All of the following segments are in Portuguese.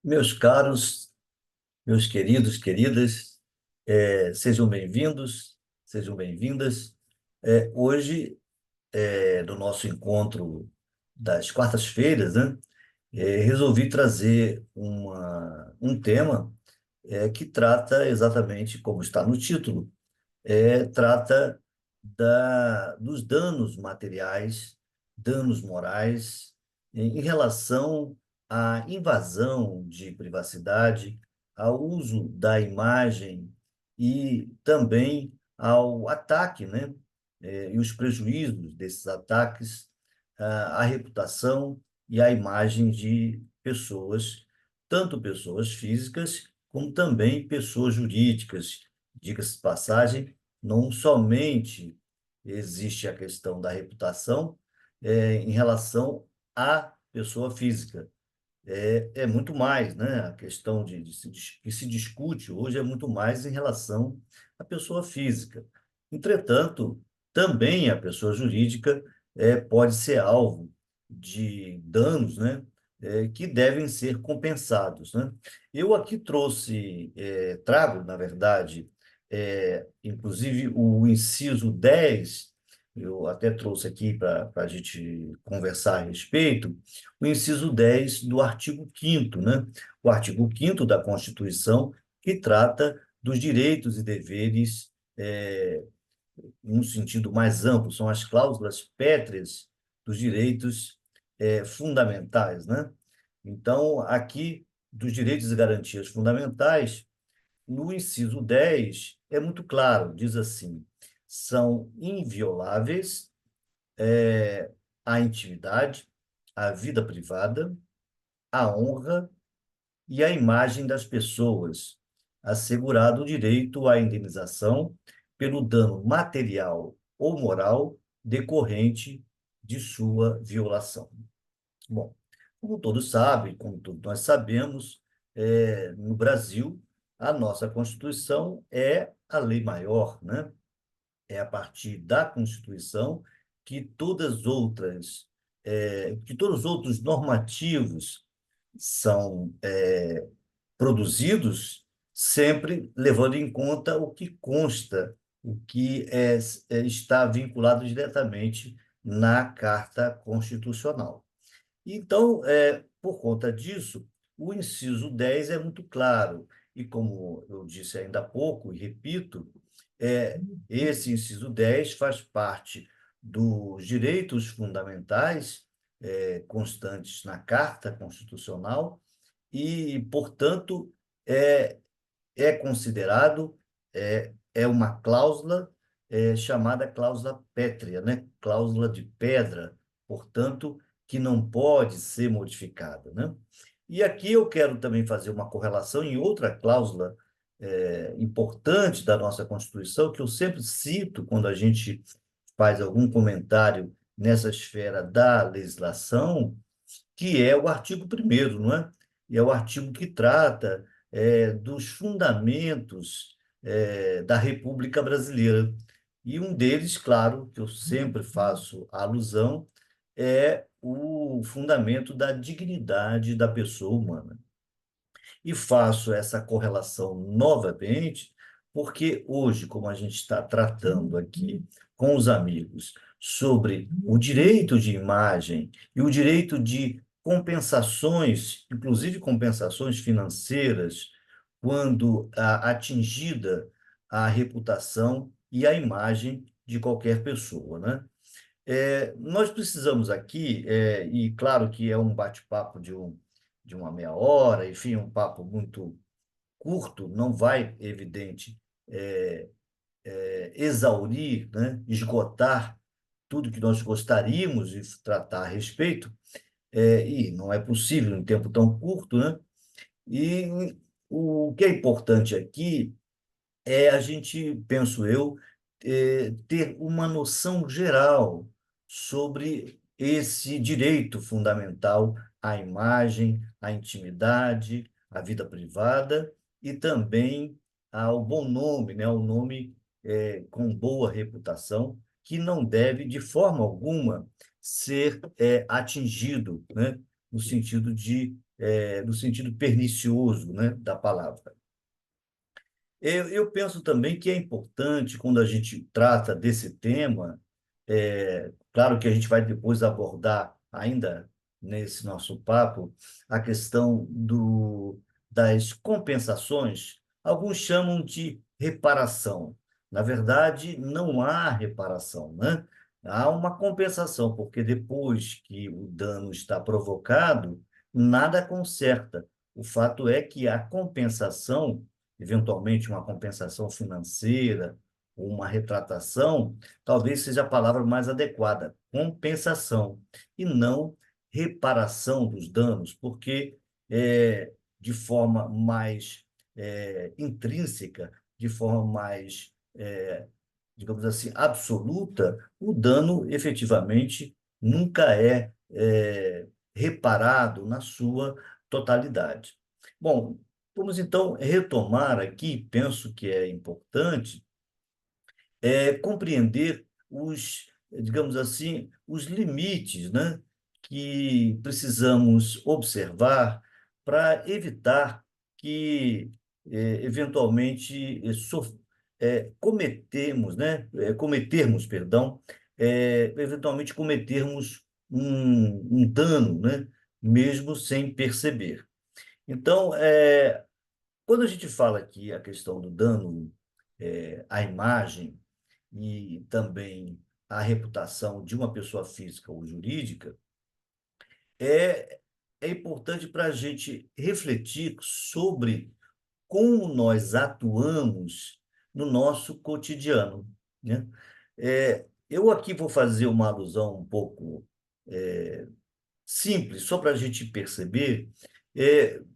Meus caros, meus queridos, queridas, sejam bem-vindos, sejam bem-vindas. Hoje, no nosso encontro das quartas-feiras, né, resolvi trazer um tema que trata exatamente como está no título, trata dos danos materiais, danos morais, em relação à invasão de privacidade, ao uso da imagem e também ao ataque, né? E os prejuízos desses ataques à reputação e à imagem de pessoas, tanto pessoas físicas como também pessoas jurídicas. Diga-se de passagem, não somente existe a questão da reputação em relação à pessoa física, é muito mais, né? A questão que se discute hoje é muito mais em relação à pessoa física. Entretanto, também a pessoa jurídica pode ser alvo de danos, né? Que devem ser compensados, né? Eu aqui trago, na verdade, inclusive o inciso 10. Eu até trouxe aqui para a gente conversar a respeito, o inciso 10 do artigo 5º, né? O artigo 5º da Constituição, que trata dos direitos e deveres num sentido mais amplo, são as cláusulas pétreas dos direitos fundamentais, né? Então, aqui, dos direitos e garantias fundamentais, no inciso 10 é muito claro, diz assim: são invioláveis a intimidade, a vida privada, a honra e a imagem das pessoas, assegurado o direito à indenização pelo dano material ou moral decorrente de sua violação. Bom, como todos sabem, como todos nós sabemos, no Brasil, a nossa Constituição é a lei maior, né? É a partir da Constituição que todos os outros normativos são produzidos, sempre levando em conta o que consta, o que está vinculado diretamente na Carta Constitucional. Então, por conta disso, o inciso 10 é muito claro. E como eu disse ainda há pouco, e repito, esse inciso 10 faz parte dos direitos fundamentais constantes na Carta Constitucional e, portanto, é, é considerado, é uma cláusula chamada cláusula pétrea, né? Cláusula de pedra, portanto, que não pode ser modificada, né? E aqui eu quero também fazer uma correlação em outra cláusula importante da nossa Constituição, que eu sempre cito quando a gente faz algum comentário nessa esfera da legislação, que é o artigo 1º, não é? E é o artigo que trata dos fundamentos da República Brasileira. E um deles, claro, que eu sempre faço alusão, é o fundamento da dignidade da pessoa humana. E faço essa correlação novamente, porque hoje, como a gente está tratando aqui com os amigos sobre o direito de imagem e o direito de compensações, inclusive compensações financeiras, quando atingida a reputação e a imagem de qualquer pessoa, né? Nós precisamos aqui, e claro que é um bate-papo de uma meia hora, enfim, um papo muito curto, não vai, evidente, exaurir, né, esgotar tudo que nós gostaríamos de tratar a respeito, e não é possível em tempo tão curto, né? E o que é importante aqui a gente, penso eu, ter uma noção geral sobre esse direito fundamental à imagem, à intimidade, à vida privada e também ao bom nome, né, ao nome com boa reputação, que não deve, de forma alguma, ser atingido, né, no sentido de no sentido pernicioso, né, da palavra. Eu penso também que é importante, quando a gente trata desse tema, claro que a gente vai depois abordar, ainda nesse nosso papo, a questão das compensações. Alguns chamam de reparação. Na verdade, não há reparação, né? Há uma compensação, porque depois que o dano está provocado, nada conserta. O fato é que a compensação, eventualmente uma compensação financeira, ou uma retratação, talvez seja a palavra mais adequada, compensação, e não reparação dos danos, porque de forma mais intrínseca, de forma mais, digamos assim, absoluta, o dano efetivamente nunca reparado na sua totalidade. Bom, vamos então retomar aqui, penso que é importante compreender digamos assim, os limites, né, que precisamos observar para evitar que, eventualmente, cometermos, perdão, eventualmente cometermos um dano, né, mesmo sem perceber. Então, quando a gente fala aqui a questão do dano à imagem, e também a reputação de uma pessoa física ou jurídica, é, é importante para a gente refletir sobre como nós atuamos no nosso cotidiano, né? Eu aqui vou fazer uma alusão um pouco simples, só para a gente perceber.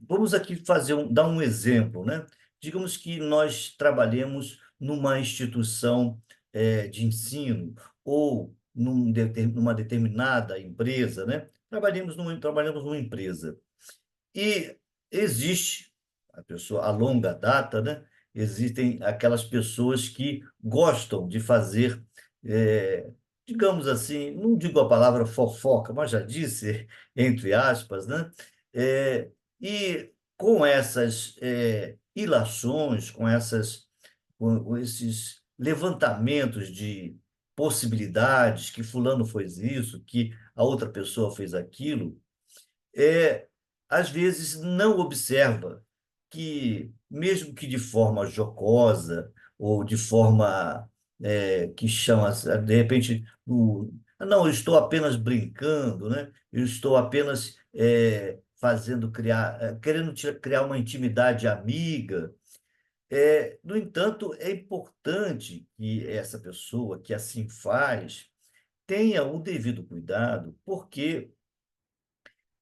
Vamos aqui dar um exemplo, né? Digamos que nós trabalhemos numa instituição de ensino ou numa determinada empresa, né? Trabalhamos numa empresa. E existe a pessoa a longa data, né? Existem aquelas pessoas que gostam de fazer, digamos assim, não digo a palavra fofoca, mas já disse, entre aspas, né? É, e com essas ilações, com esses levantamentos de possibilidades, que fulano fez isso, que a outra pessoa fez aquilo, é, às vezes não observa que, mesmo que de forma jocosa ou de forma que chama, de repente, não, eu estou apenas brincando, né? Eu estou apenas querendo criar uma intimidade amiga. No entanto, é importante que essa pessoa que assim faz tenha o devido cuidado, porque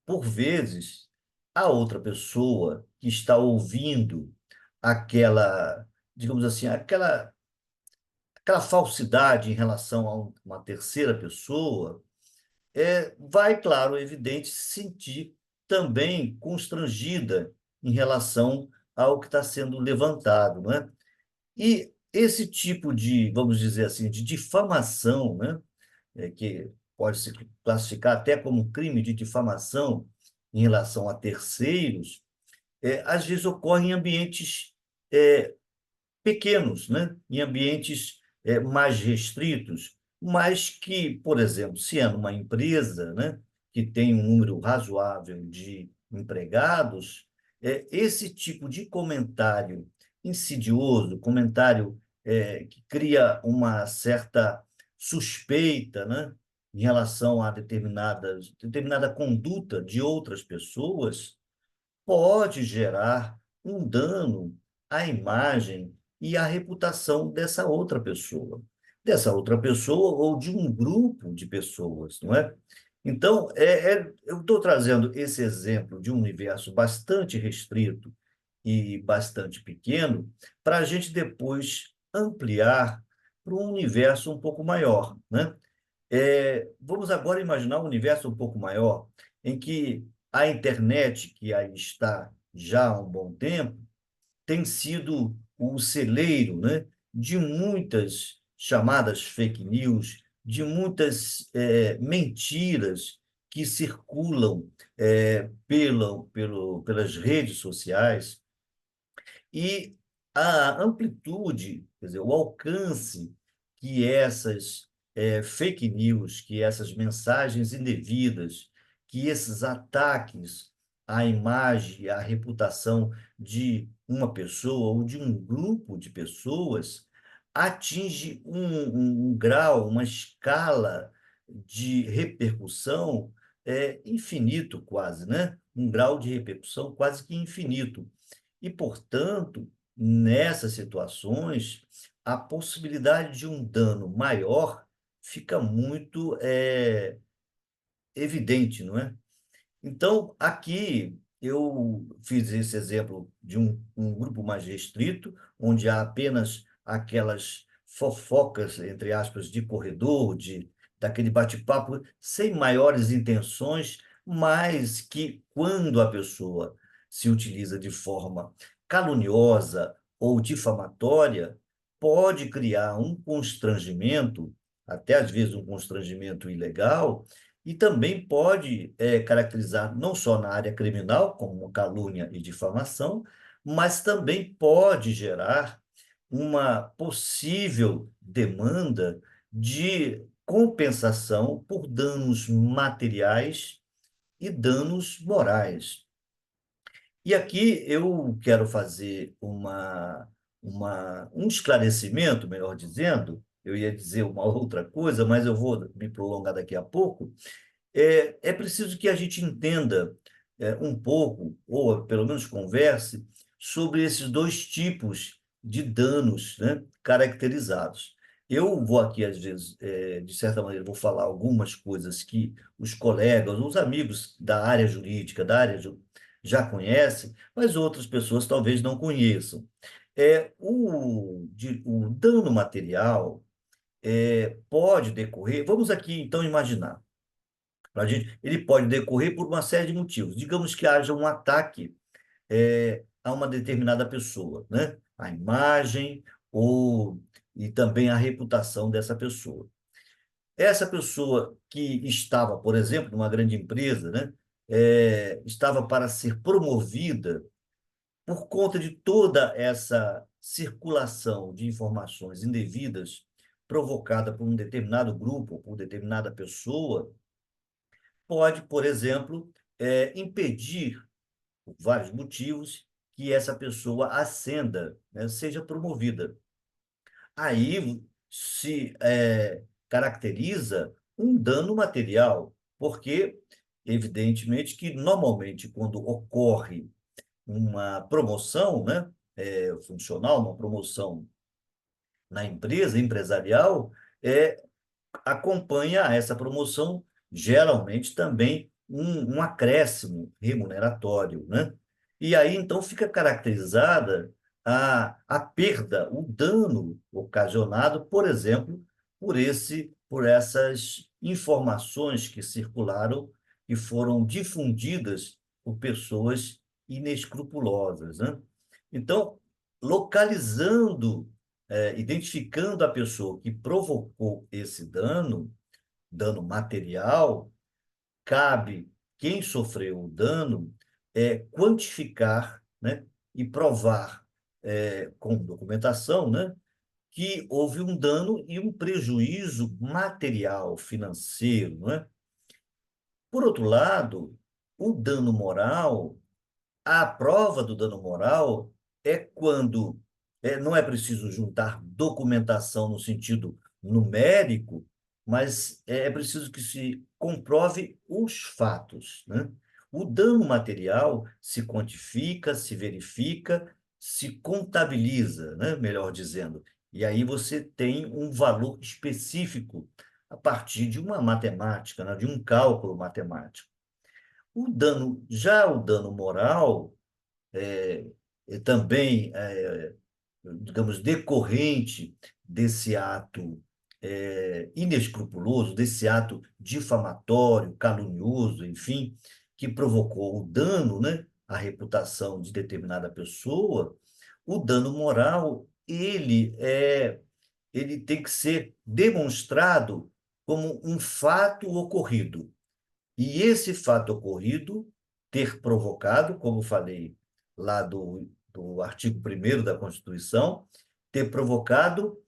por vezes, a outra pessoa que está ouvindo aquela, digamos assim, aquela falsidade em relação a uma terceira pessoa, vai, claro, é evidente, se sentir também constrangida em relação ao que está sendo levantado, não é? E esse tipo de, vamos dizer assim, de difamação, né? Que pode se classificar até como um crime de difamação em relação a terceiros, às vezes ocorre em ambientes é, pequenos, né? Em ambientes mais restritos, mas que, por exemplo, se é numa empresa, né, que tem um número razoável de empregados, esse tipo de comentário insidioso, comentário que cria uma certa suspeita, né, em relação a determinada conduta de outras pessoas, pode gerar um dano à imagem e à reputação dessa outra pessoa ou de um grupo de pessoas, não é? Então, eu estou trazendo esse exemplo de um universo bastante restrito e bastante pequeno para a gente depois ampliar para um universo um pouco maior, né? Vamos agora imaginar um universo um pouco maior, em que a internet, que aí está já há um bom tempo, tem sido o celeiro, né, de muitas chamadas fake news, de muitas mentiras que circulam pelas redes sociais e a amplitude, quer dizer, o alcance que essas fake news, que essas mensagens indevidas, que esses ataques à imagem, à reputação de uma pessoa ou de um grupo de pessoas atinge um grau, uma escala de repercussão infinito quase, né? Um grau de repercussão quase que infinito. E, portanto, nessas situações, a possibilidade de um dano maior fica muito evidente, não é? Então, aqui eu fiz esse exemplo de um grupo mais restrito, onde há apenas aquelas fofocas, entre aspas, de corredor, daquele bate-papo, sem maiores intenções, mas que, quando a pessoa se utiliza de forma caluniosa ou difamatória, pode criar um constrangimento, até às vezes um constrangimento ilegal, e também pode caracterizar não só na área criminal, como calúnia e difamação, mas também pode gerar uma possível demanda de compensação por danos materiais e danos morais. E aqui eu quero fazer um esclarecimento, melhor dizendo, eu ia dizer uma outra coisa, mas eu vou me prolongar daqui a pouco. É preciso que a gente entenda um pouco, ou pelo menos converse, sobre esses dois tipos de danos, né, caracterizados. Eu vou aqui, às vezes, de certa maneira, vou falar algumas coisas que os colegas, os amigos da área jurídica, já conhecem, mas outras pessoas talvez não conheçam. O dano material pode decorrer, vamos aqui então imaginar. Ele pode decorrer por uma série de motivos. Digamos que haja um ataque a uma determinada pessoa, né? A imagem e também a reputação dessa pessoa. Essa pessoa que estava, por exemplo, numa grande empresa, né? Estava para ser promovida por conta de toda essa circulação de informações indevidas provocada por um determinado grupo, por determinada pessoa, pode, por exemplo, impedir, por vários motivos, que essa pessoa ascenda, né, seja promovida. Aí se caracteriza um dano material, porque, evidentemente, que normalmente, quando ocorre uma promoção, né, funcional, uma promoção na empresa empresarial, acompanha a essa promoção, geralmente também um acréscimo remuneratório, né? E aí, então, fica caracterizada a perda, o dano ocasionado, por exemplo, por essas informações que circularam e foram difundidas por pessoas inescrupulosas, né? Então, localizando identificando a pessoa que provocou esse dano material, cabe quem sofreu o dano quantificar, né, e provar com documentação, né, que houve um dano e um prejuízo material, financeiro, né? Por outro lado, o dano moral, a prova do dano moral é quando não é preciso juntar documentação no sentido numérico, mas é preciso que se comprove os fatos, né? O dano material se quantifica, se verifica, se contabiliza, né? Melhor dizendo. E aí você tem um valor específico a partir de uma matemática, né? De um cálculo matemático. Já o dano moral, também, digamos, decorrente desse ato inescrupuloso, desse ato difamatório, calunioso, enfim, que provocou o dano, né, à reputação de determinada pessoa, o dano moral, ele tem que ser demonstrado como um fato ocorrido. E esse fato ocorrido ter provocado, como falei lá do artigo 1º da Constituição, ter provocado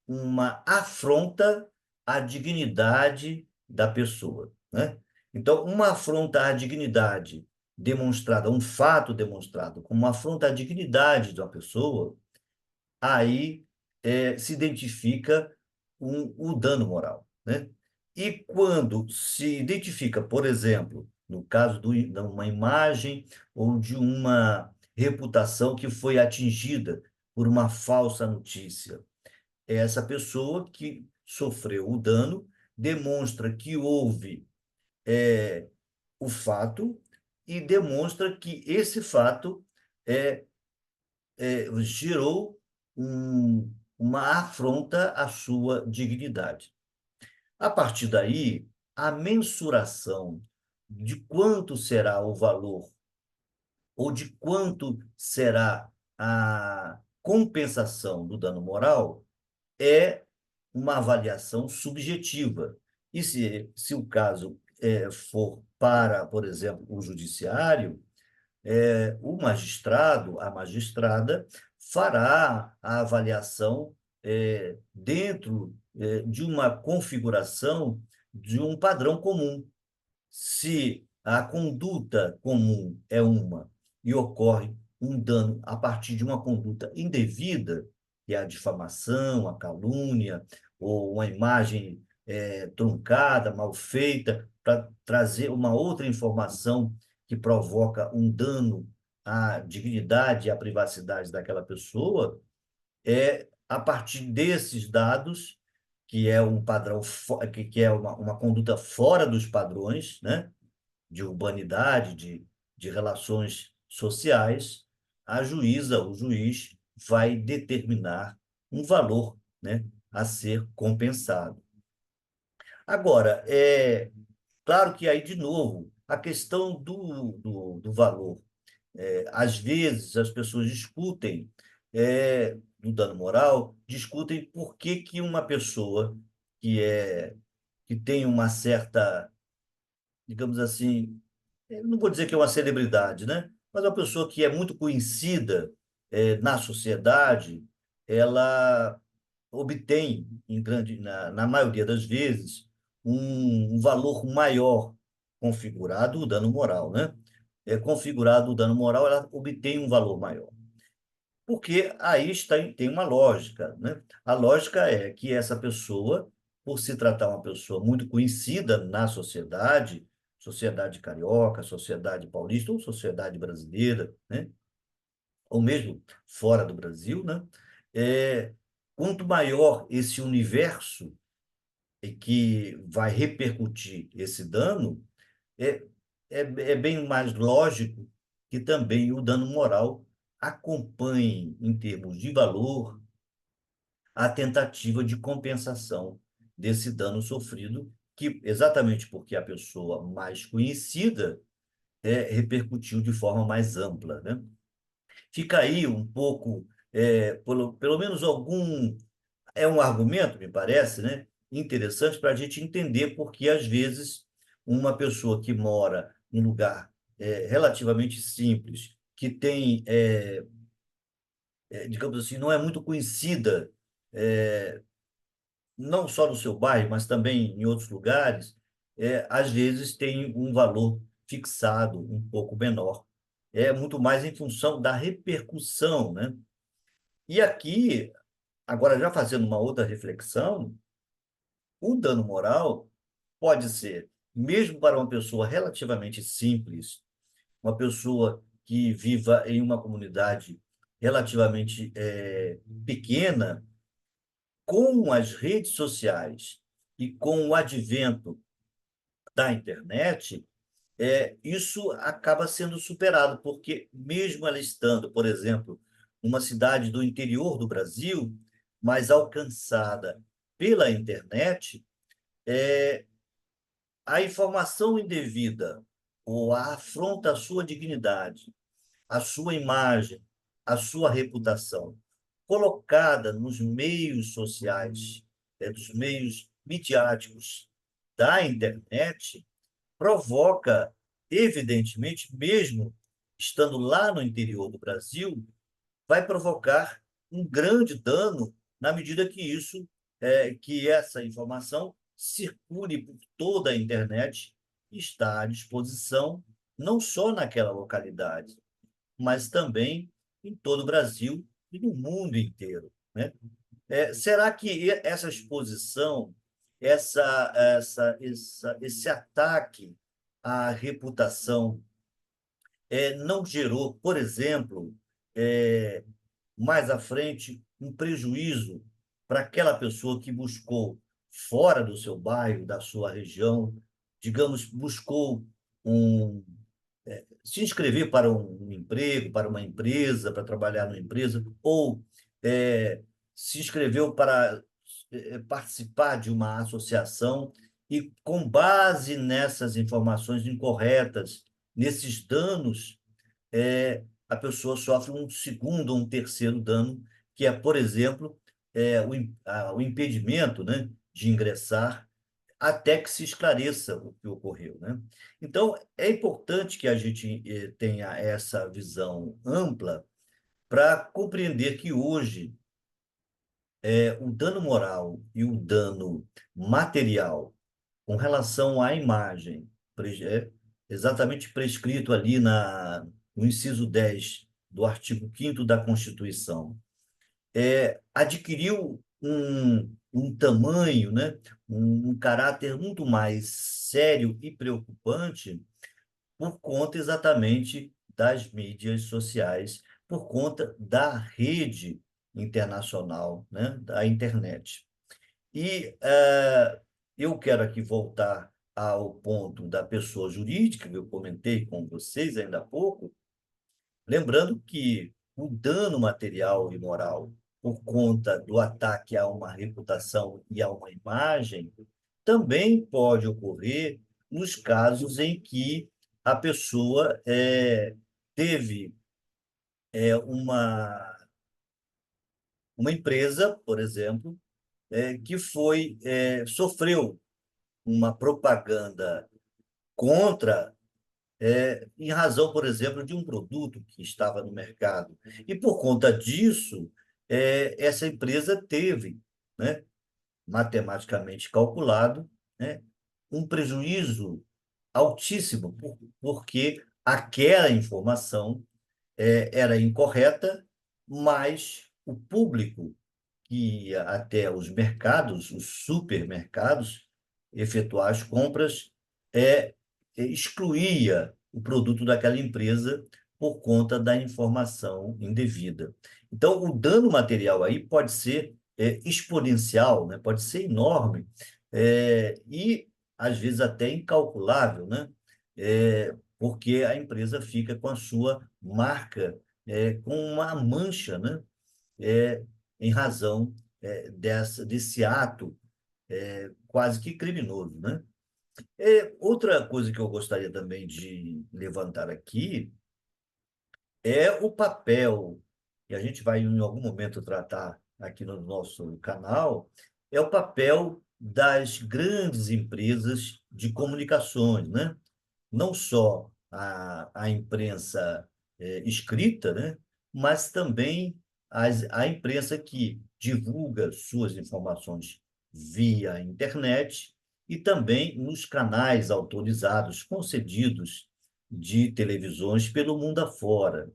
uma afronta à dignidade da pessoa, né? Então, uma afronta à dignidade demonstrada, um fato demonstrado como uma afronta à dignidade de uma pessoa, aí se identifica o dano moral, né? E quando se identifica, por exemplo, no caso de uma imagem ou de uma reputação que foi atingida por uma falsa notícia, essa pessoa que sofreu o dano demonstra que houve o fato e demonstra que esse fato é, gerou uma afronta à sua dignidade. A partir daí, a mensuração de quanto será o valor ou de quanto será a compensação do dano moral é uma avaliação subjetiva. E se o caso for para, por exemplo, o judiciário, o magistrado, a magistrada, fará a avaliação dentro de uma configuração de um padrão comum. Se a conduta comum é uma e ocorre um dano a partir de uma conduta indevida, que é a difamação, a calúnia, ou uma imagem truncada, mal feita, para trazer uma outra informação que provoca um dano à dignidade e à privacidade daquela pessoa, a partir desses dados, que é um padrão, que é uma conduta fora dos padrões, né? De urbanidade, de relações sociais, a juíza, o juiz, vai determinar um valor, né, a ser compensado. Agora, claro que aí, de novo, a questão do valor. Às vezes, as pessoas discutem do dano moral, discutem por que que uma pessoa que tem uma certa, digamos assim, eu não vou dizer que é uma celebridade, né? Mas uma pessoa que é muito conhecida na sociedade, ela obtém, na maioria das vezes, um valor maior configurado o dano moral, né? Configurado o dano moral, ela obtém um valor maior. Porque aí tem uma lógica, né? A lógica é que essa pessoa, por se tratar uma pessoa muito conhecida na sociedade, sociedade carioca, sociedade paulista ou sociedade brasileira, né? Ou mesmo fora do Brasil, né? É, quanto maior esse universo que vai repercutir esse dano, é, é bem mais lógico que também o dano moral acompanhe, em termos de valor, a tentativa de compensação desse dano sofrido, que exatamente porque a pessoa mais conhecida repercutiu de forma mais ampla, né? Fica aí um pouco, pelo menos algum, é um argumento, me parece, né, interessante para a gente entender porque, às vezes, uma pessoa que mora em um lugar relativamente simples, que tem, digamos assim, não é muito conhecida, não só no seu bairro, mas também em outros lugares, às vezes tem um valor fixado um pouco menor. É muito mais em função da repercussão, né? E aqui, agora já fazendo uma outra reflexão, o dano moral pode ser, mesmo para uma pessoa relativamente simples, uma pessoa que viva em uma comunidade relativamente pequena, com as redes sociais e com o advento da internet, isso acaba sendo superado, porque mesmo ela estando, por exemplo, numa cidade do interior do Brasil, mas alcançada pela internet, a informação indevida ou a afronta à sua dignidade, à sua imagem, à sua reputação, colocada nos meios sociais, dos meios midiáticos da internet, provoca, evidentemente, mesmo estando lá no interior do Brasil, vai provocar um grande dano na medida que que essa informação circule por toda a internet e está à disposição não só naquela localidade, mas também em todo o Brasil e no mundo inteiro, né? Será que essa exposição, esse ataque à reputação não gerou, por exemplo, é, mais à frente, um prejuízo para aquela pessoa que buscou fora do seu bairro, da sua região, digamos, buscou um, se inscrever para um emprego, para uma empresa, para trabalhar numa empresa, ou é, se inscreveu para participar de uma associação e, com base nessas informações incorretas, nesses danos, a pessoa sofre um segundo ou um terceiro dano, que é, por exemplo, o impedimento, né, de ingressar até que se esclareça o que ocorreu, né? Então, é importante que a gente tenha essa visão ampla para compreender que hoje o dano moral e o dano material com relação à imagem, é exatamente prescrito ali no inciso 10 do artigo 5º da Constituição, adquiriu um tamanho, né, um caráter muito mais sério e preocupante por conta exatamente das mídias sociais, por conta da rede internacional, né, da internet. E eu quero aqui voltar ao ponto da pessoa jurídica, que eu comentei com vocês ainda há pouco, lembrando que o dano material e moral por conta do ataque a uma reputação e a uma imagem também pode ocorrer nos casos em que a pessoa teve uma empresa, por exemplo, que sofreu uma propaganda contra em razão, por exemplo, de um produto que estava no mercado. E por conta disso, essa empresa teve, né, matematicamente calculado, né, um prejuízo altíssimo, porque aquela informação era incorreta, mas o público que ia até os mercados, os supermercados, efetuar as compras, excluía o produto daquela empresa por conta da informação indevida. Então, o dano material aí pode ser exponencial, né? Pode ser enorme, e, às vezes, até incalculável, né? Porque a empresa fica com a sua marca com uma mancha, né? é, em razão desse ato quase que criminoso, né? Outra coisa que eu gostaria também de levantar aqui é o papel, que a gente vai em algum momento tratar aqui no nosso canal, é o papel das grandes empresas de comunicações, né? Não só a imprensa escrita, né? Mas também a imprensa que divulga suas informações via internet e também nos canais autorizados, concedidos de televisões pelo mundo afora.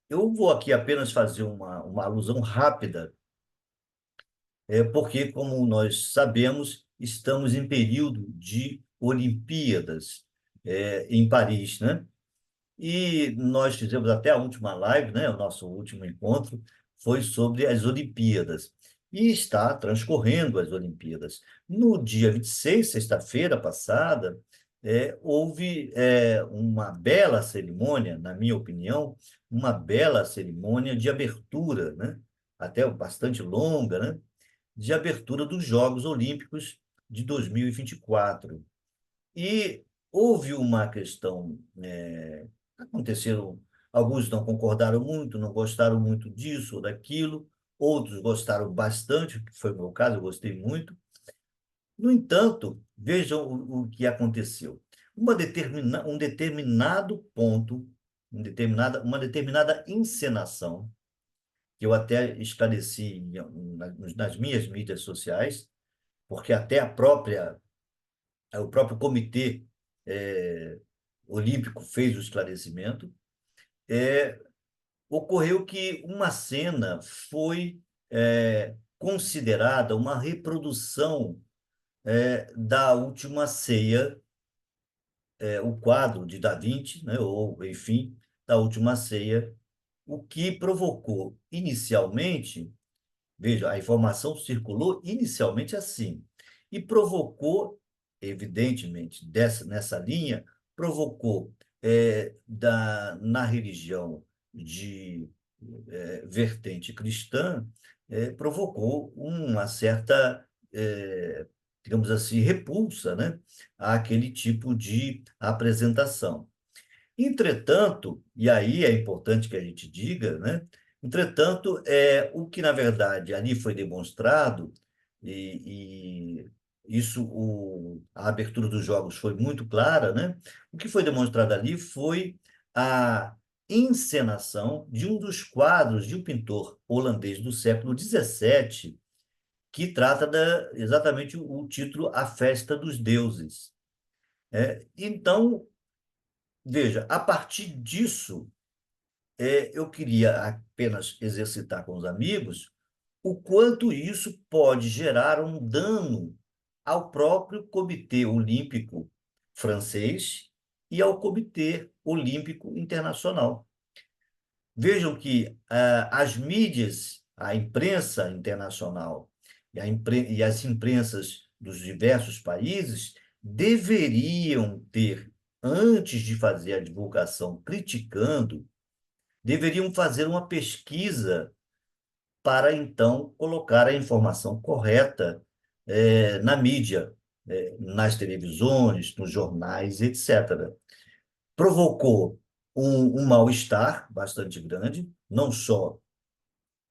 Eu vou aqui apenas fazer uma alusão rápida, porque, como nós sabemos, estamos em período de Olimpíadas, em Paris, né? E nós fizemos até a última live, né? O nosso último encontro foi sobre as Olimpíadas. E está transcorrendo as Olimpíadas. No dia 26, sexta-feira passada, houve uma bela cerimônia, na minha opinião, uma bela cerimônia de abertura, né? Até bastante longa, né? De abertura dos Jogos Olímpicos de 2024. E houve uma questão, aconteceram, alguns não concordaram muito, não gostaram muito disso ou daquilo, outros gostaram bastante, que foi o meu caso, eu gostei muito. No entanto, vejam o que aconteceu. Um determinado ponto, uma determinada encenação, que eu até esclareci nas minhas mídias sociais, porque até o próprio comitê eh, olímpico fez o esclarecimento, ocorreu que uma cena foi considerada uma reprodução da Última Ceia, o quadro de Da Vinci, né, ou, enfim, da Última Ceia, o que provocou inicialmente. Veja, a informação circulou inicialmente assim e provocou, evidentemente, nessa linha, provocou na religião de vertente cristã, provocou uma certa, digamos assim, repulsa, né, àquele tipo de apresentação. Entretanto, e aí é importante que a gente diga, né? Entretanto, o que na verdade ali foi demonstrado, e isso, a abertura dos jogos foi muito clara, né? O que foi demonstrado ali foi a encenação de um dos quadros de um pintor holandês do século XVII, que trata exatamente o título A Festa dos Deuses. Então, veja, a partir disso, eu queria apenas exercitar com os amigos o quanto isso pode gerar um dano ao próprio Comitê Olímpico francês e ao Comitê Olímpico Internacional. Vejam que as mídias, a imprensa internacional e as imprensas dos diversos países deveriam ter, antes de fazer a divulgação criticando, deveriam fazer uma pesquisa para então colocar a informação correta na mídia, nas televisões, nos jornais, etc. Provocou um mal-estar bastante grande, não só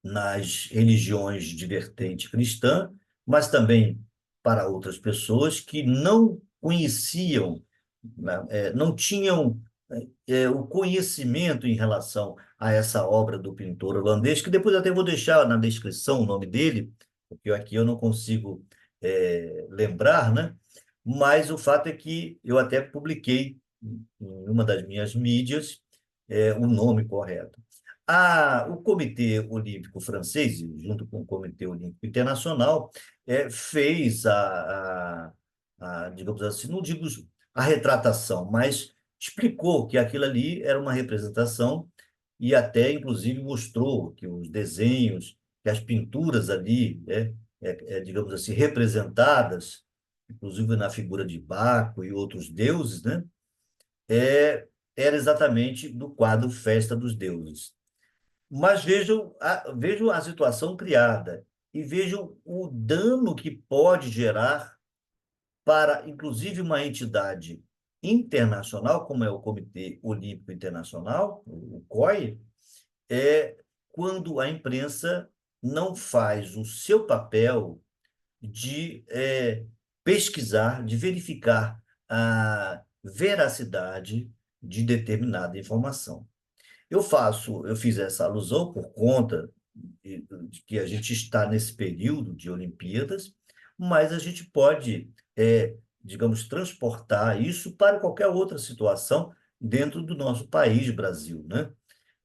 nas religiões de vertente cristã, mas também para outras pessoas que não conheciam, né, não tinham o conhecimento em relação a essa obra do pintor holandês, que depois até vou deixar na descrição o nome dele, porque aqui eu não consigo lembrar, né? Mas o fato é que eu até publiquei em uma das minhas mídias o nome correto. O Comitê Olímpico Francês, junto com o Comitê Olímpico Internacional, fez digamos assim, não digo a retratação, mas explicou que aquilo ali era uma representação e até, inclusive, mostrou que os desenhos, que as pinturas ali, digamos assim, representadas, inclusive na figura de Baco e outros deuses, né, era exatamente do quadro Festa dos Deuses. Mas vejam a situação criada e vejam o dano que pode gerar para, inclusive, uma entidade internacional, como é o Comitê Olímpico Internacional, o COI, quando a imprensa não faz o seu papel de pesquisar, de verificar a veracidade de determinada informação. Eu fiz essa alusão por conta de que a gente está nesse período de Olimpíadas, mas a gente pode, digamos, transportar isso para qualquer outra situação dentro do nosso país, Brasil, né?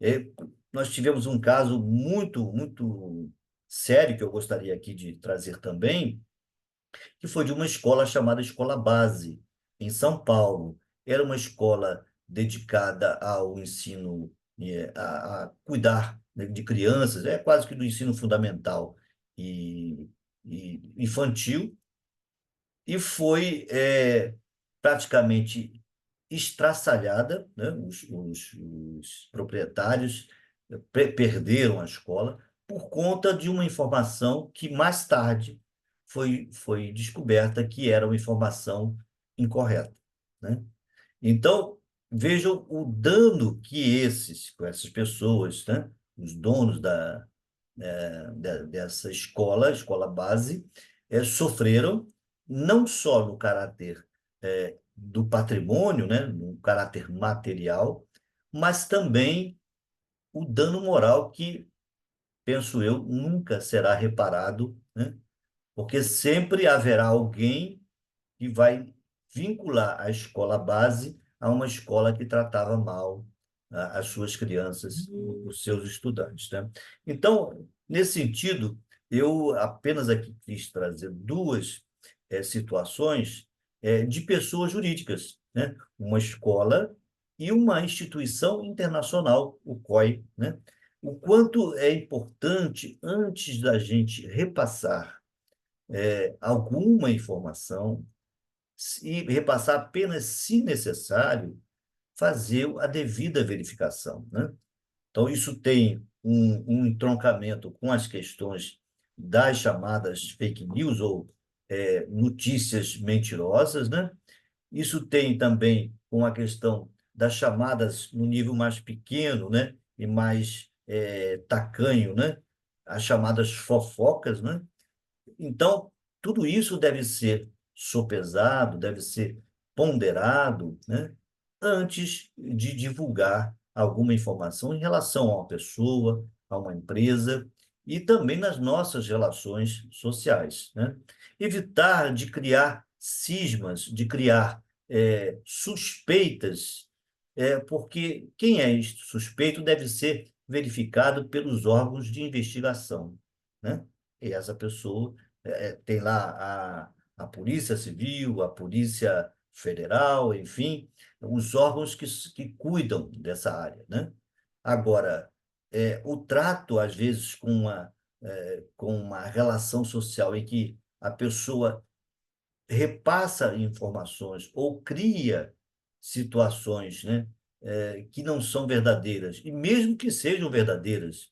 É, Nós tivemos um caso muito, muito sério que eu gostaria aqui de trazer também, que foi de uma escola chamada Escola Base, em São Paulo. Era uma escola dedicada ao ensino, a cuidar, né, de crianças, é quase que do ensino fundamental e, e infantil, e foi praticamente estraçalhada, né? Os proprietários perderam a escola por conta de uma informação que mais tarde foi descoberta que era uma informação incorreta, né? Então, vejam o dano que essas pessoas, né? Os donos dessa escola, escola base, sofreram não só no caráter do patrimônio, né, no caráter material, mas também o dano moral que, penso eu, nunca será reparado, né, porque sempre haverá alguém que vai vincular a escola base a uma escola que tratava mal as suas crianças, os seus estudantes, né? Então, nesse sentido, eu apenas aqui quis trazer duas situações de pessoas jurídicas, né? Uma escola e uma instituição internacional, o COI, né? O quanto é importante, antes da gente repassar alguma informação, e repassar apenas se necessário, fazer a devida verificação, né? Então, isso tem um entroncamento com as questões das chamadas fake news ou notícias mentirosas, né? Isso tem também com a questão das chamadas no nível mais pequeno, né? E mais tacanho, né? As chamadas fofocas, né? Então, tudo isso deve ser sopesado, deve ser ponderado, né, antes de divulgar alguma informação em relação a uma pessoa, a uma empresa e também nas nossas relações sociais, né? Evitar de criar cismas, de criar suspeitas, porque quem é suspeito deve ser verificado pelos órgãos de investigação, né? E essa pessoa tem lá a Polícia Civil, a Polícia Federal, enfim, os órgãos que cuidam dessa área, né? Agora, o trato, às vezes, com uma relação social em que a pessoa repassa informações ou cria situações, né, que não são verdadeiras, e mesmo que sejam verdadeiras,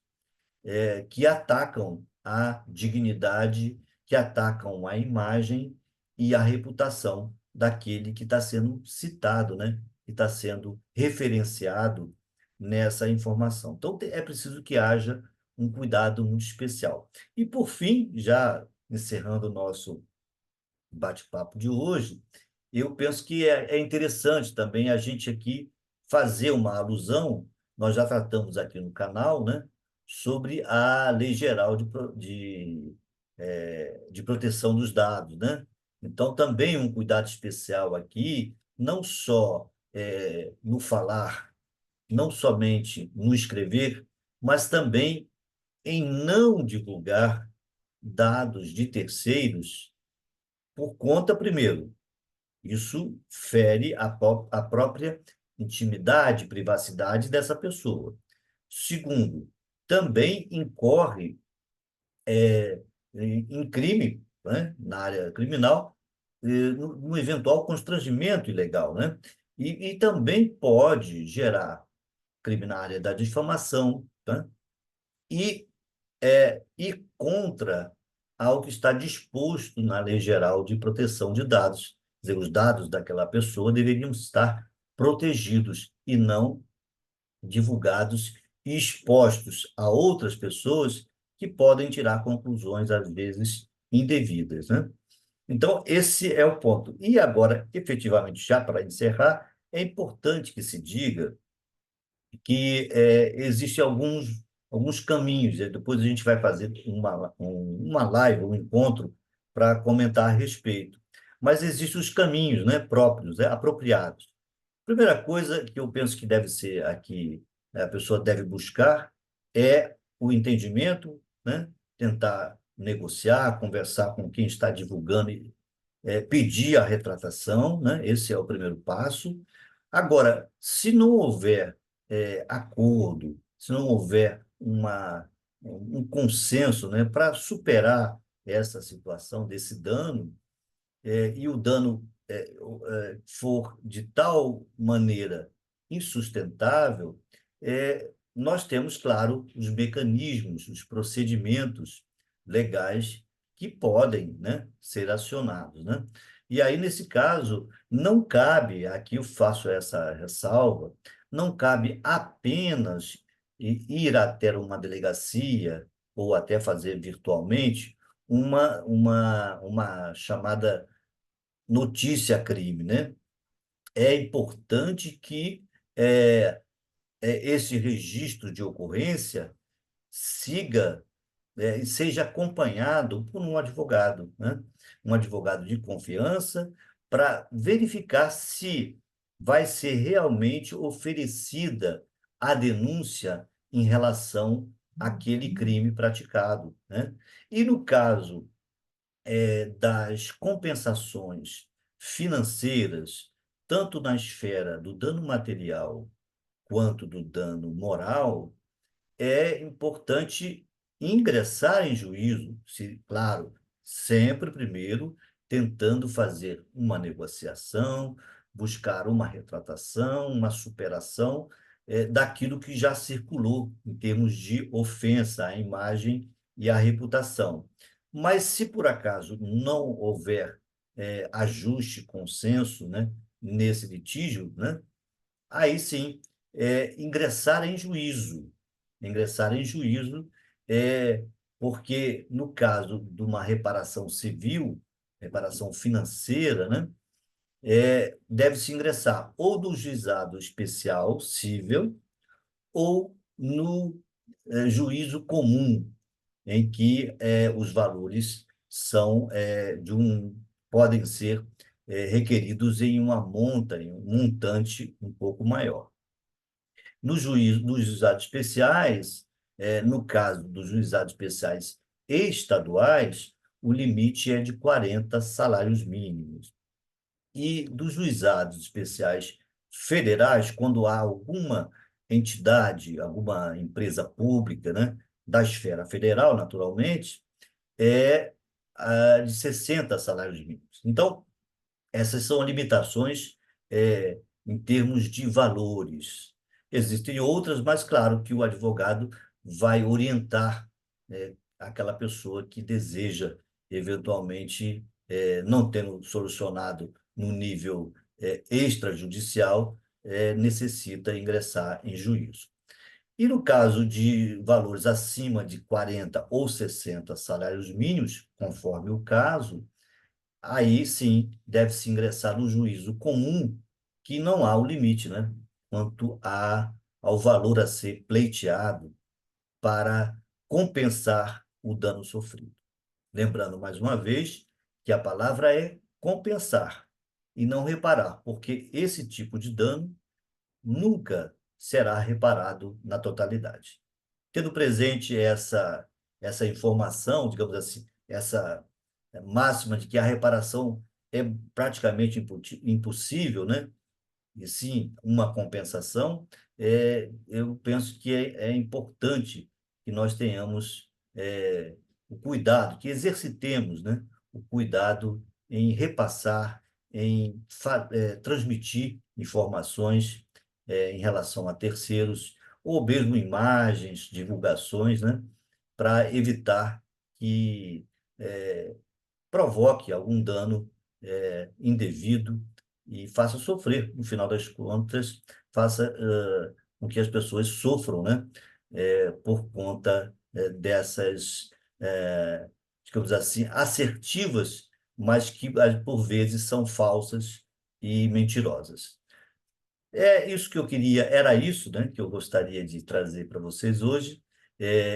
que atacam a dignidade, que atacam a imagem e a reputação daquele que está sendo citado, né? Que está sendo referenciado nessa informação. Então, é preciso que haja um cuidado muito especial. E, por fim, já encerrando o nosso bate-papo de hoje, eu penso que é interessante também a gente aqui fazer uma alusão, nós já tratamos aqui no canal, né, sobre a Lei Geral de Proteção dos Dados, né? Então, também um cuidado especial aqui, não só no falar, não somente no escrever, mas também em não divulgar dados de terceiros por conta, primeiro, isso fere a própria intimidade, privacidade dessa pessoa. Segundo, também incorre em crime, né, na área criminal, no eventual constrangimento ilegal, né? E também pode gerar crime na área da difamação, tá? E ir contra ao que está disposto na Lei Geral de Proteção de Dados. Quer dizer, os dados daquela pessoa deveriam estar protegidos e não divulgados e expostos a outras pessoas que podem tirar conclusões, às vezes, indevidas, né? Então, esse é o ponto. E agora, efetivamente, já para encerrar, é importante que se diga que existem alguns caminhos, e depois a gente vai fazer uma live, um encontro, para comentar a respeito. Mas existem os caminhos, né, próprios, apropriados. Primeira coisa que eu penso que deve ser aqui, a pessoa deve buscar é o entendimento, né? Tentar negociar, conversar com quem está divulgando, pedir a retratação, né? Esse é o primeiro passo. Agora, se não houver acordo, se não houver um consenso, né, para superar essa situação desse dano, e o dano for de tal maneira insustentável, nós temos, claro, os mecanismos, os procedimentos legais que podem, né, ser acionados, né? E aí, nesse caso, não cabe, aqui eu faço essa ressalva, não cabe apenas ir até uma delegacia ou até fazer virtualmente uma chamada notícia-crime, né? É importante que é, esse registro de ocorrência siga e seja acompanhado por um advogado, né? Um advogado de confiança, para verificar se vai ser realmente oferecida a denúncia em relação àquele crime praticado, né? E no caso das compensações financeiras, tanto na esfera do dano material quanto do dano moral, é importante ingressar em juízo, se, claro, sempre primeiro tentando fazer uma negociação, buscar uma retratação, uma superação daquilo que já circulou em termos de ofensa à imagem e à reputação. Mas se por acaso não houver ajuste, consenso, né, nesse litígio, né, aí sim, ingressar em juízo. Ingressar em juízo, porque no caso de uma reparação civil, reparação financeira, né, deve-se ingressar ou no juizado especial cível ou no juízo comum, em que os valores são podem ser requeridos em uma monta, em um montante um pouco maior. Nos juizados especiais, no caso dos juizados especiais estaduais, o limite é de 40 salários mínimos. E dos juizados especiais federais, quando há alguma entidade, alguma empresa pública, né, da esfera federal, naturalmente, é de 60 salários mínimos. Então, essas são limitações em termos de valores. Existem outras, mas claro que o advogado vai orientar aquela pessoa que deseja, eventualmente, não tendo solucionado no nível extrajudicial, necessita ingressar em juízo. E no caso de valores acima de 40 ou 60 salários mínimos, conforme o caso, aí sim deve-se ingressar no juízo comum, que não há o limite, né? Ao valor a ser pleiteado para compensar o dano sofrido. Lembrando mais uma vez que a palavra é compensar e não reparar, porque esse tipo de dano nunca será reparado na totalidade. Tendo presente essa informação, digamos assim, essa máxima de que a reparação é praticamente impossível, né? E sim uma compensação, eu penso que é importante que nós tenhamos o cuidado, que exercitemos, né, o cuidado em repassar, em transmitir informações em relação a terceiros, ou mesmo imagens, divulgações, né, para evitar que provoque algum dano indevido e faça sofrer, no final das contas, faça com que as pessoas sofram, né, por conta dessas, digamos assim, assertivas, mas que por vezes são falsas e mentirosas. É isso que eu queria, era isso, né, que eu gostaria de trazer para vocês hoje.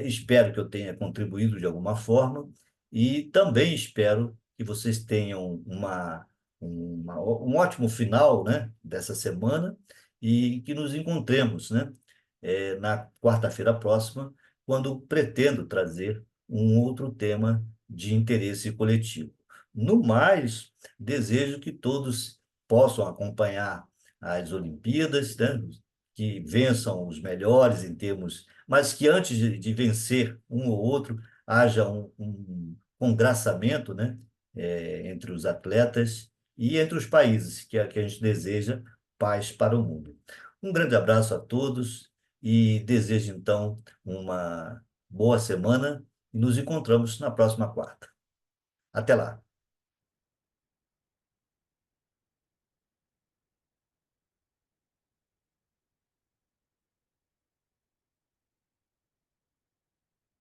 Espero que eu tenha contribuído de alguma forma e também espero que vocês tenham um ótimo final, né, dessa semana e que nos encontremos, né, na quarta-feira próxima, quando pretendo trazer um outro tema de interesse coletivo. No mais, desejo que todos possam acompanhar as Olimpíadas, né? Que vençam os melhores em termos, mas que antes de vencer um ou outro, haja um congraçamento, né? Entre os atletas e entre os países, que a gente deseja paz para o mundo. Um grande abraço a todos e desejo, então, uma boa semana e nos encontramos na próxima quarta. Até lá.